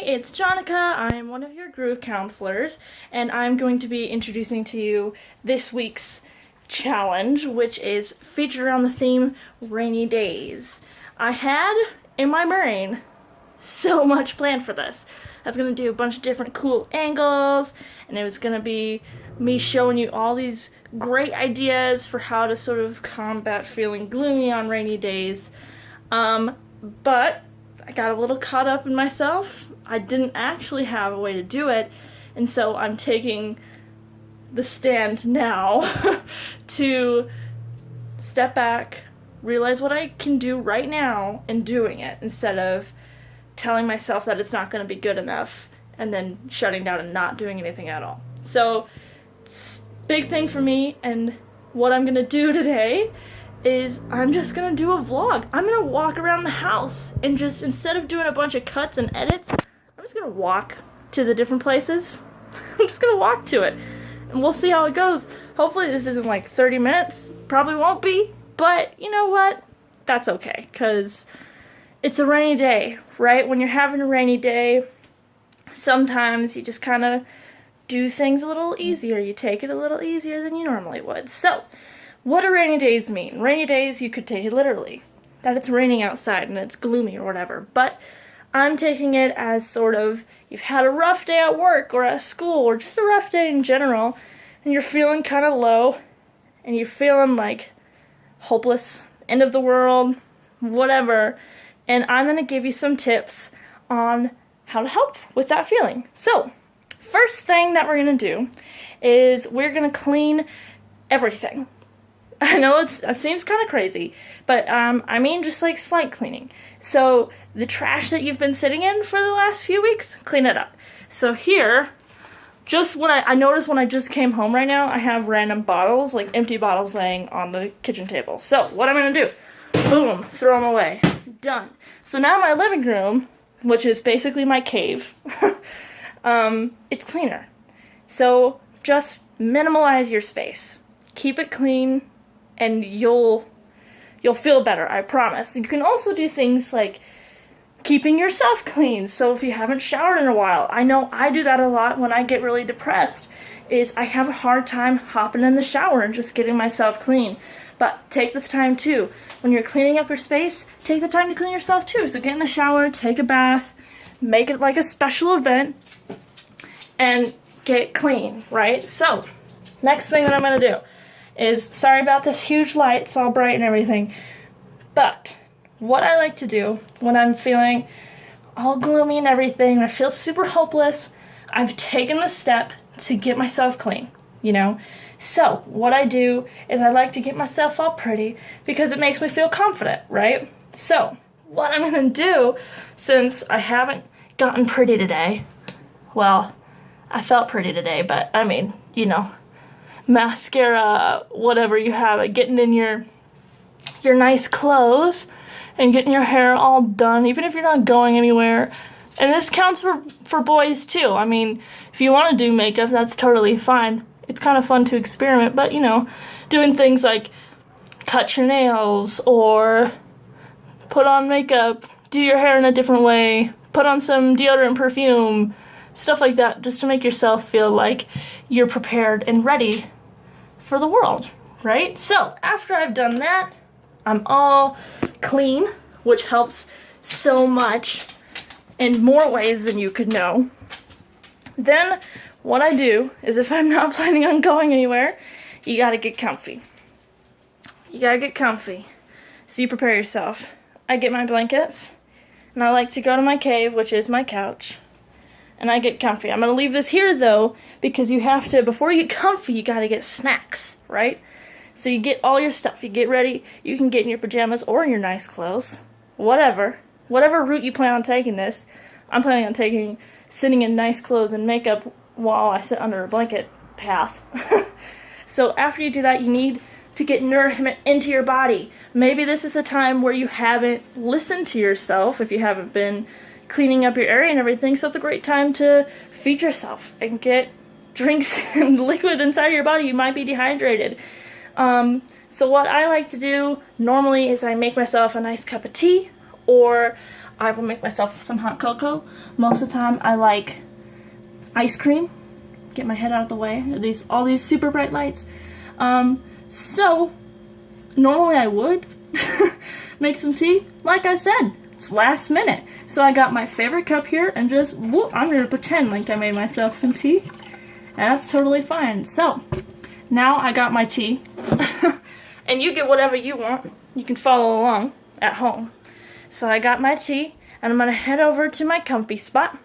it's Jonica. I'm one of your group counselors, and I'm going to be introducing to you this week's challenge, which is featured around the theme rainy days. I had in my brain so much planned for this. I was going to do a bunch of different cool angles, and it was going to be me showing you all these great ideas for how to sort of combat feeling gloomy on rainy days. But I got a little caught up in myself. I didn't actually have a way to do it, and so I'm taking the stand now to step back, realize what I can do right now, and doing it instead of telling myself that it's not going to be good enough and then shutting down and not doing anything at all. So it's a big thing for me, and what I'm going to do today is I'm just gonna do a vlog. I'm gonna walk around the house and just, instead of doing a bunch of cuts and edits, I'm just gonna walk to the different places. I'm just gonna walk to it, and we'll see how it goes. Hopefully this isn't like 30 minutes. Probably won't be, but you know what? That's okay, because it's a rainy day, right? When you're having a rainy day, sometimes you just kind of do things a little easier. You take it a little easier than you normally would. So, what do rainy days mean? Rainy days, you could take it literally, that it's raining outside and it's gloomy or whatever, but I'm taking it as sort of, you've had a rough day at work or at school or just a rough day in general, and you're feeling kind of low, and you're feeling like hopeless, end of the world, whatever, and I'm going to give you some tips on how to help with that feeling. So, first thing that we're going to do is we're going to clean everything. I know it seems kind of crazy, but I mean just like slight cleaning. So the trash that you've been sitting in for the last few weeks, clean it up. So here, just when I noticed when I just came home right now, I have random bottles, like empty bottles laying on the kitchen table. So what I'm going to do, boom, throw them away. Done. So now my living room, which is basically my cave, it's cleaner. So just minimalize your space. Keep it clean, and you'll feel better, I promise. You can also do things like keeping yourself clean. So if you haven't showered in a while, I know I do that a lot when I get really depressed, is I have a hard time hopping in the shower and just getting myself clean. But take this time too. When you're cleaning up your space, take the time to clean yourself too. So get in the shower, take a bath, make it like a special event, and get clean, right? So, next thing that I'm going to do is, sorry about this huge light, it's all bright and everything, but what I like to do when I'm feeling all gloomy and everything, and I feel super hopeless, I've taken the step to get myself clean, you know? So, what I do is I like to get myself all pretty because it makes me feel confident, right? So, what I'm going to do, since I haven't gotten pretty today, well, I felt pretty today, but I mean, you know, mascara, whatever you have it, getting in your nice clothes and getting your hair all done, even if you're not going anywhere. And this counts for boys too. I mean, if you want to do makeup, that's totally fine. It's kind of fun to experiment, but you know, doing things like cut your nails or put on makeup, do your hair in a different way, put on some deodorant, perfume, stuff like that, just to make yourself feel like you're prepared and ready for the world, right? So, after I've done that, I'm all clean, which helps so much in more ways than you could know. Then, what I do is, if I'm not planning on going anywhere, you gotta get comfy. You gotta get comfy. So you prepare yourself. I get my blankets, and I like to go to my cave, which is my couch, and I get comfy. I'm going to leave this here, though, because you have to, before you get comfy, you got to get snacks, right? So you get all your stuff. You get ready. You can get in your pajamas or in your nice clothes. Whatever route you plan on taking this, I'm planning on sitting in nice clothes and makeup while I sit under a blanket path. So after you do that, you need to get nourishment into your body. Maybe this is a time where you haven't listened to yourself, if you haven't been cleaning up your area and everything, so it's a great time to feed yourself and get drinks and liquid inside your body. You might be dehydrated. So what I like to do normally is I make myself a nice cup of tea, or I will make myself some hot cocoa. Most of the time I like ice cream. Get my head out of the way. All these super bright lights. So normally I would make some tea. Like I said, it's last minute. So I got my favorite cup here and just, whoop, I'm gonna pretend like I made myself some tea. And that's totally fine. So now I got my tea. And you get whatever you want. You can follow along at home. So I got my tea and I'm gonna head over to my comfy spot.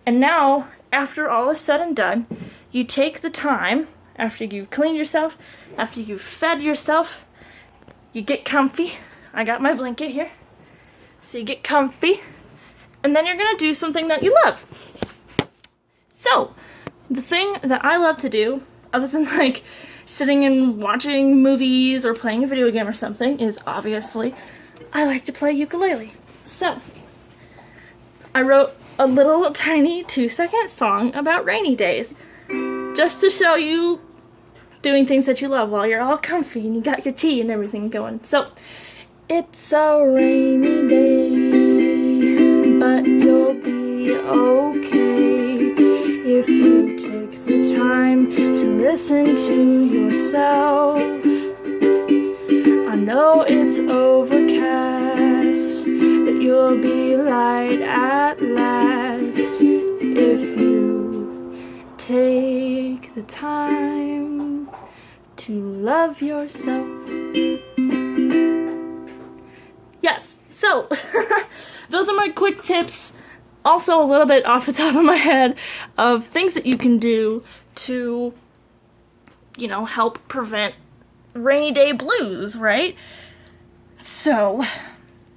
And now, after all is said and done, you take the time, after you've cleaned yourself, after you've fed yourself, you get comfy. I got my blanket here. So you get comfy, and then you're gonna do something that you love. So, the thing that I love to do, other than like sitting and watching movies or playing a video game or something, is obviously I like to play ukulele. So, I wrote a little tiny 2-second song about rainy days, just to show you doing things that you love while you're all comfy and you got your tea and everything going. So, it's a rainy day, but you'll be okay if you take the time to listen to yourself. I know it's overcast, but you'll be light at last if you take the time to love yourself. Yes, so those are my quick tips. Also a little bit off the top of my head of things that you can do to, you know, help prevent rainy day blues, right? So,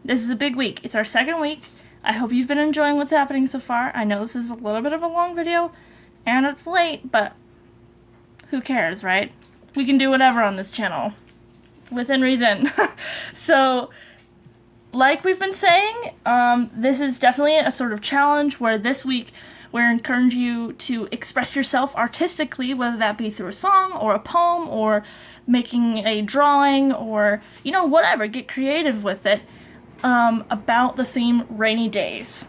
this is a big week. It's our second week. I hope you've been enjoying what's happening so far. I know this is a little bit of a long video, and it's late, but who cares, right? We can do whatever on this channel, within reason. So, like we've been saying, this is definitely a sort of challenge where this week we're encouraging you to express yourself artistically, whether that be through a song or a poem or making a drawing or, you know, whatever. Get creative with it about the theme rainy days.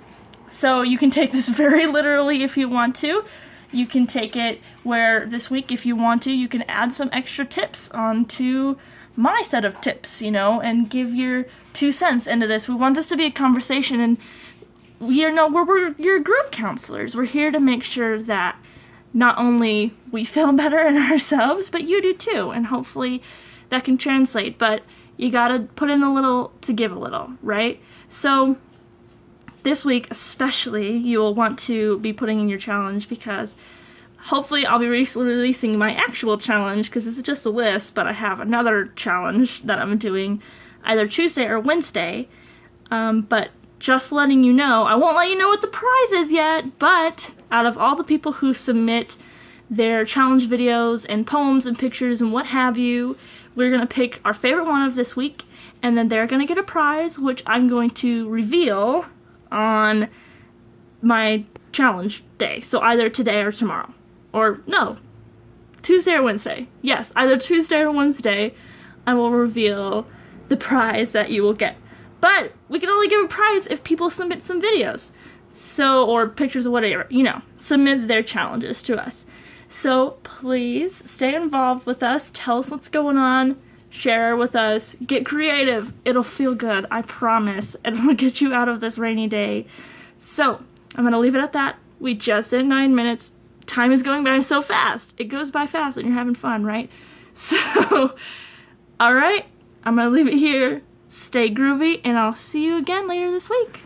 So you can take this very literally if you want to. You can take it where this week, if you want to, you can add some extra tips onto my set of tips, you know, and give your 2 cents into this. We want this to be a conversation, and we're your groove counselors. We're here to make sure that not only we feel better in ourselves, but you do too, and hopefully that can translate. But you gotta put in a little to give a little, right? So this week especially, you will want to be putting in your challenge, because hopefully I'll be releasing my actual challenge, because this is just a list, but I have another challenge that I'm doing either Tuesday or Wednesday. But just letting you know, I won't let you know what the prize is yet, but out of all the people who submit their challenge videos and poems and pictures and what have you, we're going to pick our favorite one of this week, and then they're going to get a prize, which I'm going to reveal on my challenge day. So either today or tomorrow. Or, no, Tuesday or Wednesday. Yes, either Tuesday or Wednesday, I will reveal the prize that you will get. But we can only give a prize if people submit some videos. So, or pictures or whatever, you know, submit their challenges to us. So please stay involved with us. Tell us what's going on. Share with us. Get creative. It'll feel good. I promise. It'll get you out of this rainy day. So, I'm going to leave it at that. We just did 9 minutes. Time is going by so fast. It goes by fast when you're having fun, right? So, alright. I'm going to leave it here. Stay groovy, and I'll see you again later this week.